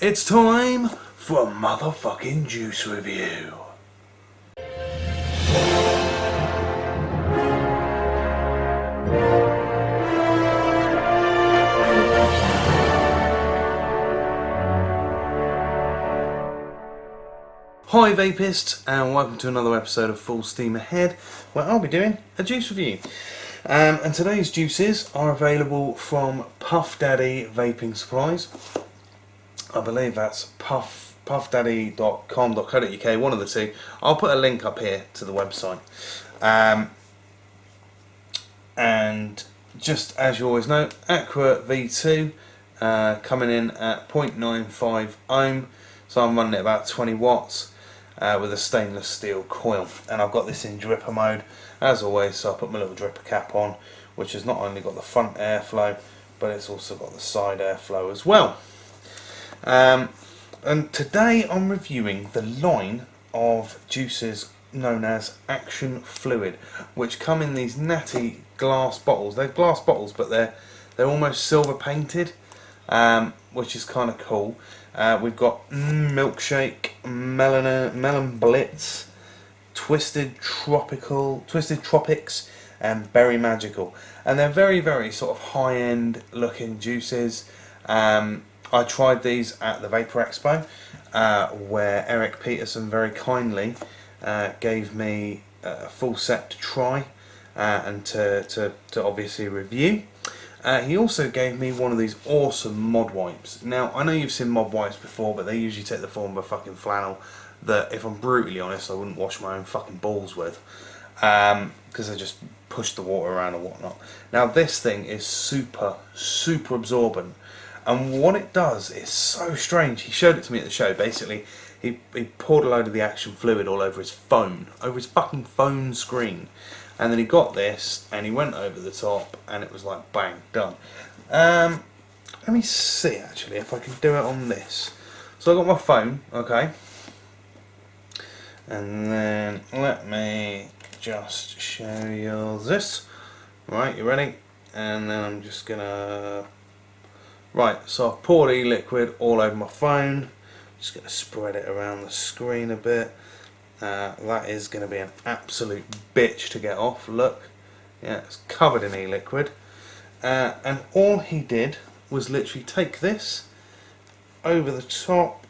It's time for a motherfucking juice review. Hi Vapists, and welcome to another episode of Full Steam Ahead, where I'll be doing a juice review. And today's juices are available from Puff Daddy Vaping Supplies. I believe that's puffdaddy.com.co.uk, one of the two. I'll put a link up here to the website. And just as you always know, Accurate V2 coming in at 0.95 ohm, so I'm running at about 20 watts with a stainless steel coil. And I've got this in dripper mode as always, so I put my little dripper cap on, which has not only got the front airflow, but it's also got the side airflow as well. And today I'm reviewing the line of juices known as Action Fluid, which come in these natty glass bottles. They're glass bottles, but they're almost silver painted, which is kind of cool. We've got Milkshake, Melon Blitz, Twisted Tropics, and Berry Magical, and they're very, very sort of high-end looking juices. I tried these at the Vaper Expo, where Eric Peterson very kindly gave me a full set to try and to obviously review. He also gave me one of these awesome mod wipes. Now, I know you've seen mod wipes before, but they usually take the form of a fucking flannel that, if I'm brutally honest, I wouldn't wash my own fucking balls with, because they just push the water around and whatnot. Now, this thing is super absorbent, and what it does is so strange. He showed it to me at the show. Basically, he poured a load of the Action Fluid all over his phone, over his fucking phone screen. And then he got this, and he went over the top, and it was like, bang, done. Let me see, actually, if I can do it on this. So I got my phone, okay. And then, let me just show you this. Right, you ready? And then I'm just gonna... Right, so I've poured e-liquid all over my phone. Just gonna spread it around the screen a bit. That is going to be an absolute bitch to get off. Look, yeah, it's covered in e-liquid, and all he did was literally take this over the top,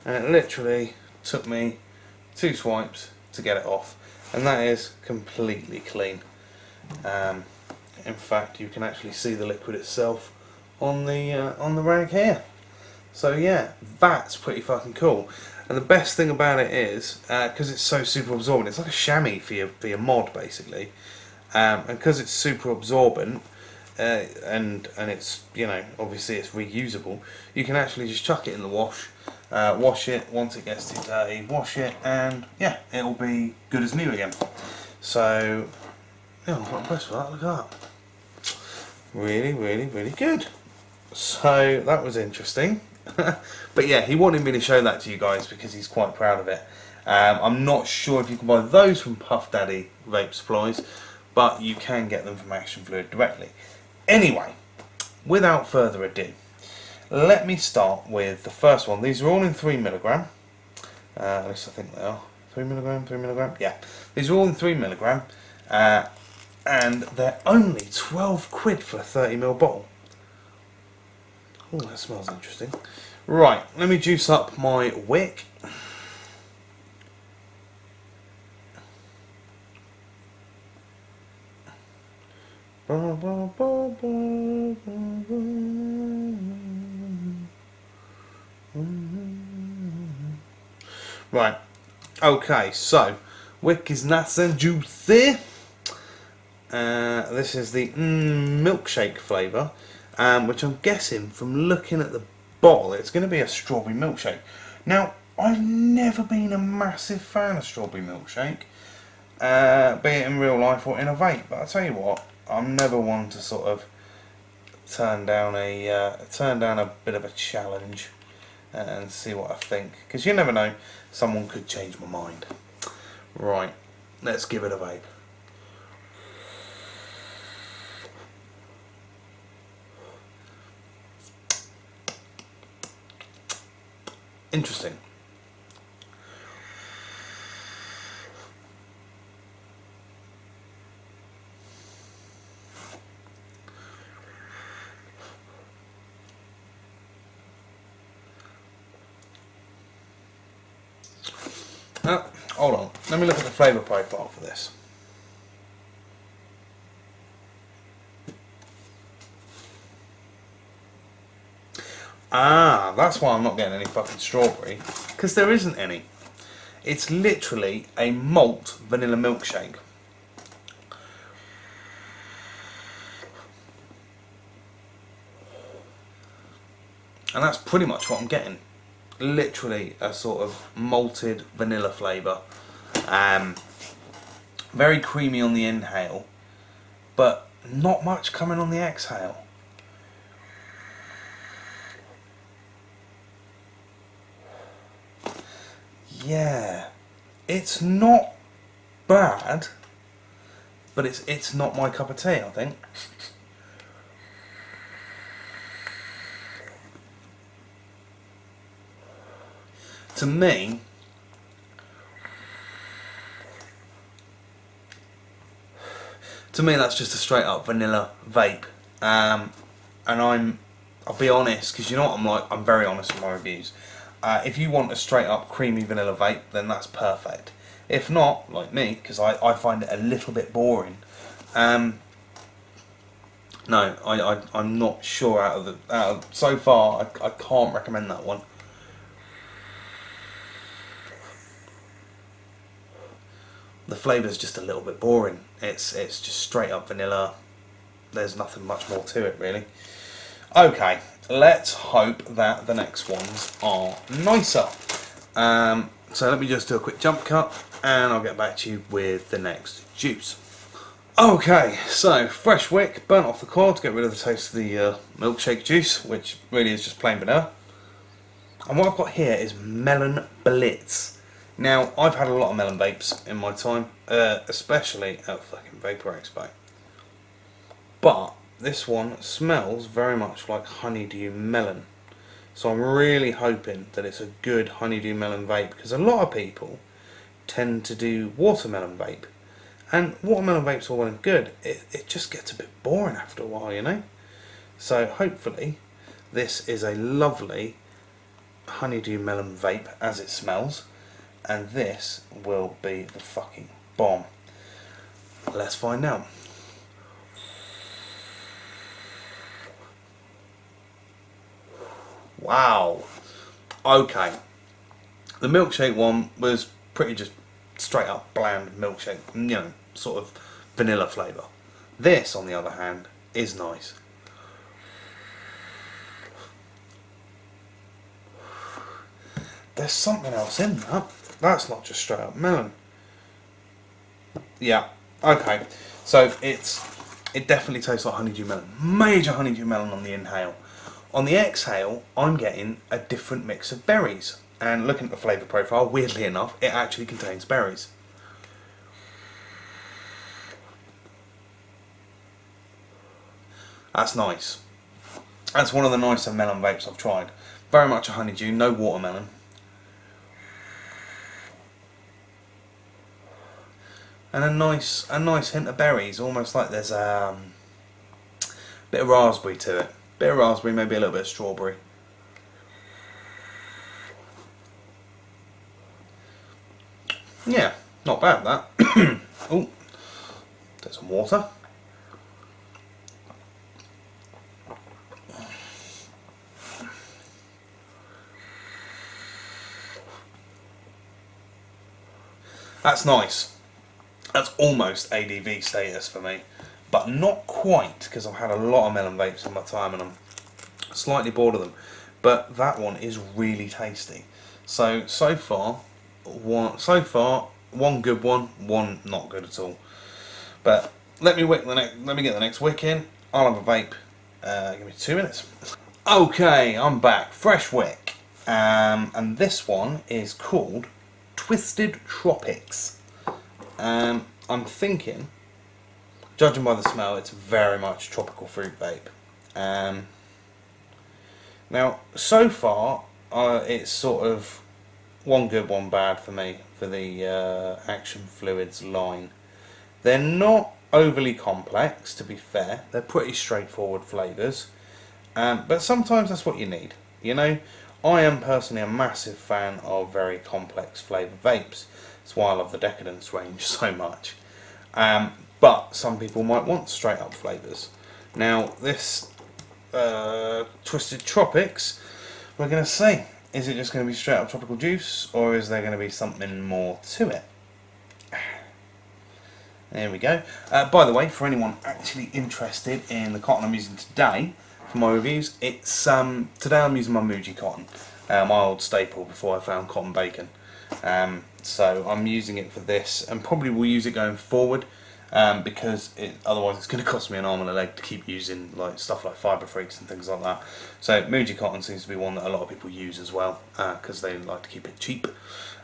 and it literally took me 2 swipes to get it off, and that is completely clean. In fact, you can actually see the liquid itself on the rag here. So yeah, that's pretty fucking cool. And the best thing about it is, because it's so super absorbent, it's like a chamois for your mod basically. And because it's super absorbent, and it's, you know, obviously it's reusable, you can actually just chuck it in the wash, wash it once it gets too dirty, wash it, and yeah, it'll be good as new again. So yeah, I'm quite impressed with that. Look at that. Really good. So that was interesting. But yeah, he wanted me to show that to you guys because he's quite proud of it. I'm not sure if you can buy those from Puff Daddy Vape Supplies, but you can get them from Action Fluid directly. Anyway, without further ado, let me start with the first one. These are all in 3mg. At least I think they are. 3mg? Yeah. These are all in 3mg. And they're only 12 quid for a 30ml bottle. Oh, that smells interesting. Right, let me juice up my wick. Right, okay, so wick is nice and juicy. This is the milkshake flavour, which I'm guessing from looking at the bottle it's going to be a strawberry milkshake. Now, I've never been a massive fan of strawberry milkshake, be it in real life or in a vape, but I tell you what, I'm never one to sort of turn down a bit of a challenge and see what I think, because you never know, someone could change my mind. Right, let's give it a vape. Interesting. Hold on, let me look at the flavour profile for this. Ah, that's why I'm not getting any fucking strawberry, because there isn't any. It's literally a malt vanilla milkshake. And that's pretty much what I'm getting. Literally a sort of malted vanilla flavour. Very creamy on the inhale, but not much coming on the exhale. Yeah, it's not bad, but it's not my cup of tea, I think. To me, that's just a straight up vanilla vape. And I'll be honest, because you know what I'm very honest with my reviews. If you want a straight up creamy vanilla vape, then that's perfect. If not, like me, because I find it a little bit boring. No, I'm not sure so far, I can't recommend that one. The flavour's just a little bit boring. It's just straight up vanilla. There's nothing much more to it, really. Okay, let's hope that the next ones are nicer. So let me just do a quick jump cut, and I'll get back to you with the next juice. Okay, so fresh wick, burnt off the coil to get rid of the taste of the milkshake juice, which really is just plain vanilla. And what I've got here is Melon Blitz. Now, I've had a lot of melon vapes in my time, especially at fucking Vaper Expo. But this one smells very much like honeydew melon. So I'm really hoping that it's a good honeydew melon vape, because a lot of people tend to do watermelon vape. And watermelon vape's all well and good, it just gets a bit boring after a while, you know? So hopefully this is a lovely honeydew melon vape as it smells. And this will be the fucking bomb. Let's find out. Wow. Okay. The milkshake one was pretty just straight up bland milkshake, you know, sort of vanilla flavour. This, on the other hand, is nice. There's something else in that. That's not just straight up melon. Yeah, okay. So it definitely tastes like honeydew melon. Major honeydew melon on the inhale. On the exhale, I'm getting a different mix of berries. And looking at the flavour profile, weirdly enough, it actually contains berries. That's nice. That's one of the nicer melon vapes I've tried. Very much a honeydew, no watermelon. And a nice hint of berries, almost like there's a bit of raspberry to it. Bit of raspberry, maybe a little bit of strawberry. Yeah, not bad that. Oh, take some water. That's nice. That's almost ADV status for me, but not quite, because I've had a lot of melon vapes in my time and I'm slightly bored of them. But that one is really tasty. So far, one good one not good at all. But let me get the next wick in. I'll have a vape. Give me 2 minutes. Okay, I'm back. Fresh wick, and this one is called Twisted Tropics. I'm thinking, judging by the smell, it's very much tropical fruit vape. Now, so far, it's sort of one good, one bad for me for the Action Fluids line. They're not overly complex, to be fair. They're pretty straightforward flavours, but sometimes that's what you need. You know, I am personally a massive fan of very complex flavour vapes. That's why I love the Decadence range so much. But some people might want straight up flavours. Now this Twisted Tropics, we're going to see, is it just going to be straight up tropical juice, or is there going to be something more to it? There we go. By the way, for anyone actually interested in the cotton I'm using today for my reviews, it's today I'm using my Muji cotton, my old staple before I found cotton bacon. So I'm using it for this, and probably will use it going forward, because otherwise it's going to cost me an arm and a leg to keep using like stuff like Fibre Freaks and things like that. So Muji cotton seems to be one that a lot of people use as well, because they like to keep it cheap.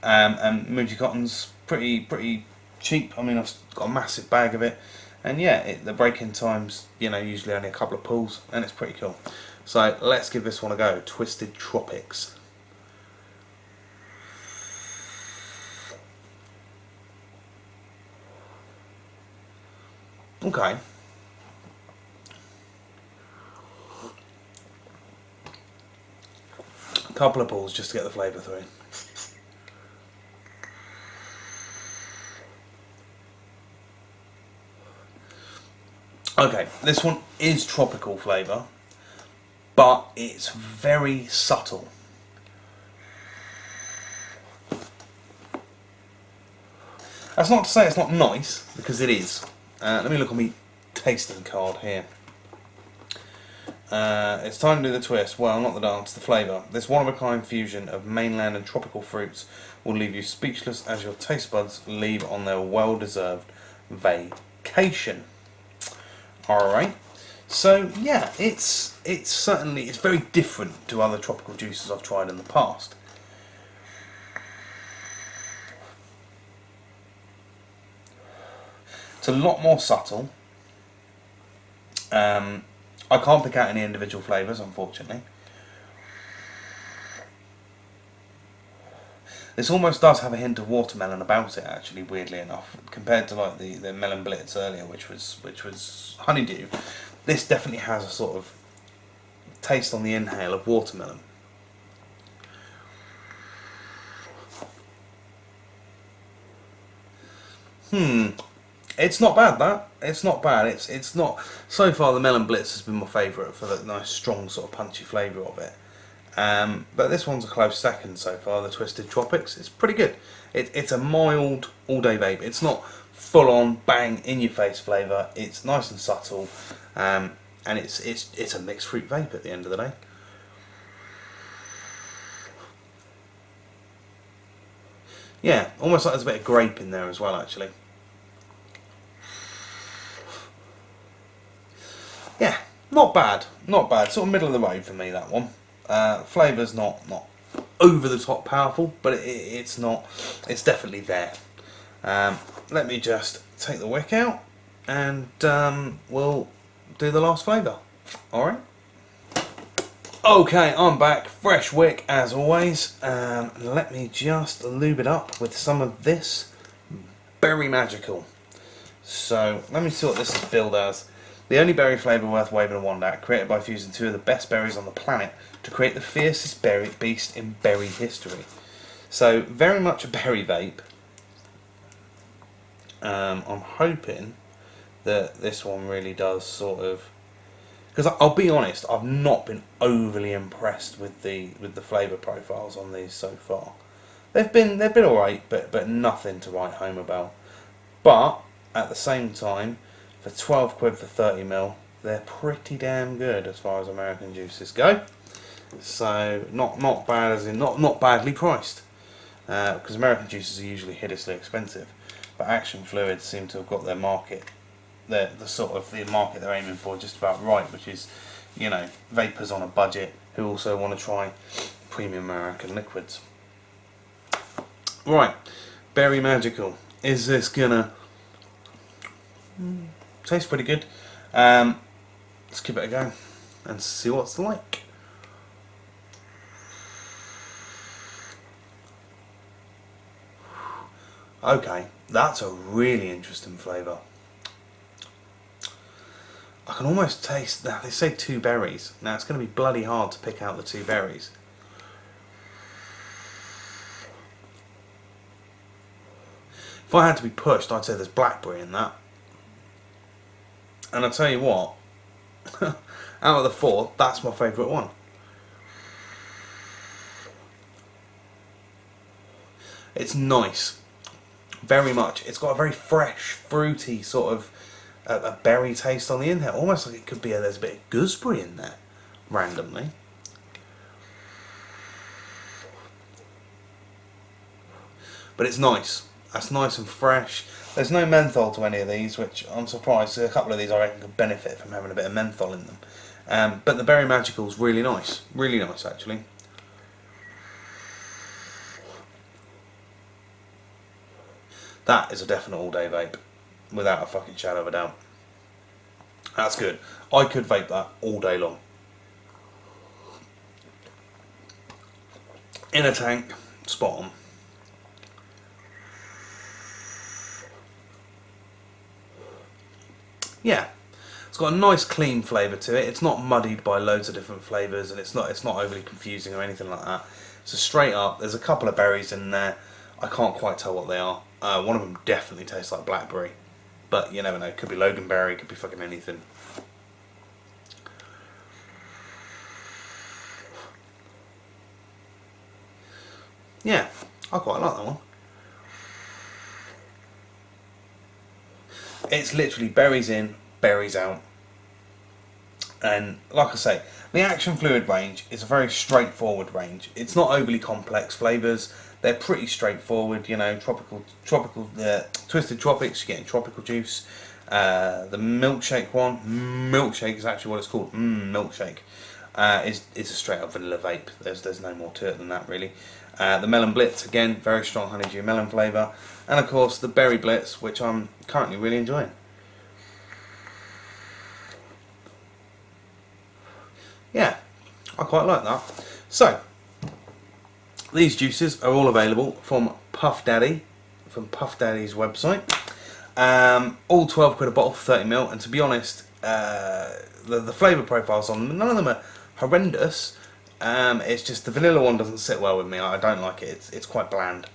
And Muji cotton's pretty cheap. I mean, I've got a massive bag of it, and yeah, the break-in time's, you know, usually only a couple of pulls, and it's pretty cool. So let's give this one a go. Twisted Tropics. Okay. A couple of pulls just to get the flavour through. Okay, this one is tropical flavour, but it's very subtle. That's not to say it's not nice, because it is. Let me look on my tasting card here. It's time to do the twist. Well, not the dance, the flavour. This one-of-a-kind fusion of mainland and tropical fruits will leave you speechless as your taste buds leave on their well-deserved vacation. Alright, so yeah, it's very different to other tropical juices I've tried in the past. It's a lot more subtle. I can't pick out any individual flavours, unfortunately. This almost does have a hint of watermelon about it, actually, weirdly enough, compared to like the Melon Blitz earlier, which was honeydew. This definitely has a sort of taste on the inhale of watermelon. It's not bad, that. It's not bad. It's not. So far, the Melon Blitz has been my favourite for the nice, strong, sort of punchy flavour of it. But this one's a close second so far, the Twisted Tropics. It's pretty good. It's a mild all-day vape. It's not full-on, bang, in-your-face flavour. It's nice and subtle, and it's a mixed fruit vape at the end of the day. Yeah, almost like there's a bit of grape in there as well, actually. Yeah, not bad, not bad. Sort of middle of the road for me, that one. Flavour's not over the top powerful, but it's not. It's definitely there. Let me just take the wick out, and we'll do the last flavour. All right. Okay, I'm back, fresh wick as always. Let me just lube it up with some of this Berry Magical. So let me see what this is billed as. The only berry flavour worth waving a wand at, created by fusing two of the best berries on the planet to create the fiercest berry beast in berry history. So very much a berry vape. I'm hoping that this one really does sort of, because I'll be honest, I've not been overly impressed with the flavour profiles on these so far. They've been alright, but nothing to write home about. But at the same time, for 12 quid for 30ml, they're pretty damn good as far as American juices go. So not bad, as in not badly priced, because American juices are usually hideously expensive. But Action Fluids seem to have got their market, the market they're aiming for just about right, which is, you know, vapors on a budget who also want to try premium American liquids. Right, Berry Magical. Is this gonna tastes pretty good? Let's give it a go and see what it's like. Okay, that's a really interesting flavour. I can almost taste that. They say 2 berries. Now it's going to be bloody hard to pick out the 2 berries. If I had to be pushed, I'd say there's blackberry in that. And I'll tell you what, out of the 4, that's my favourite one. It's nice, very much. It's got a very fresh, fruity sort of a berry taste on the inhale, almost like it could be there's a bit of gooseberry in there, randomly. But it's nice. That's nice and fresh. There's no menthol to any of these, which I'm surprised. A couple of these I reckon could benefit from having a bit of menthol in them. But the Berry Magical's really nice actually. That is a definite all-day vape, without a fucking shadow of a doubt. That's good. I could vape that all day long. In a tank, spot on. Yeah, it's got a nice clean flavour to it. It's not muddied by loads of different flavours, and it's not overly confusing or anything like that. So straight up, there's a couple of berries in there. I can't quite tell what they are. One of them definitely tastes like blackberry, but you never know. Could be loganberry, could be fucking anything. Yeah, I quite like that one. It's literally berries in, berries out. And like I say, the Action Fluid range is a very straightforward range. It's not overly complex flavours. They're pretty straightforward, you know, tropical, Twisted Tropics, you're getting tropical juice. The milkshake one, milkshake is actually what it's called, milkshake, is a straight up vanilla vape. There's no more to it than that really. The Melon Blitz, again, very strong honeydew melon flavour. And of course the Berry Blitz, which I'm currently really enjoying. Yeah, I quite like that. So, these juices are all available from Puff Daddy, from Puff Daddy's website. All 12 quid a bottle for 30ml, and to be honest, the flavour profiles on them, none of them are horrendous. It's just the vanilla one doesn't sit well with me. I don't like it. It's quite bland.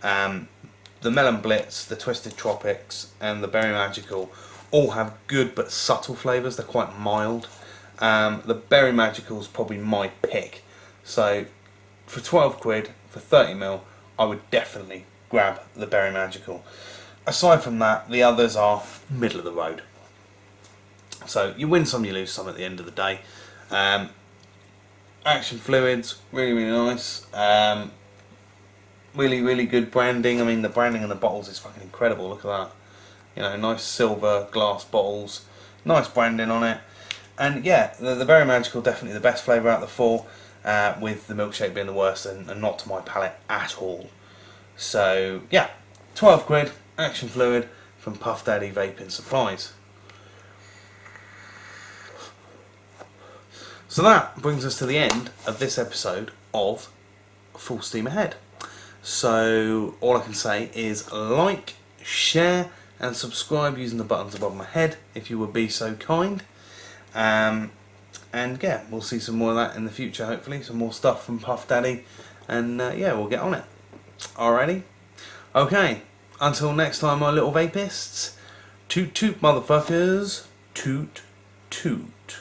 The Melon Blitz, the Twisted Tropics, and the Berry Magical all have good but subtle flavours. They're quite mild. The Berry Magical is probably my pick. So for 12 quid, for 30ml, I would definitely grab the Berry Magical. Aside from that, the others are middle of the road. So you win some, you lose some at the end of the day. Action Fluids, really nice. Really good branding. I mean, the branding on the bottles is fucking incredible. Look at that. You know, nice silver glass bottles. Nice branding on it. And yeah, the Berry Magical definitely the best flavour out of the 4, with the milkshake being the worst and not to my palate at all. So yeah, 12 quid, Action Fluid from Puff Daddy Vaping Supplies. So that brings us to the end of this episode of Full Steam Ahead. So all I can say is like, share and subscribe using the buttons above my head if you would be so kind. And yeah, we'll see some more of that in the future, hopefully. Some more stuff from Puff Daddy. And yeah, we'll get on it. Alrighty? Okay, until next time, my little vapists. Toot toot, motherfuckers. Toot toot.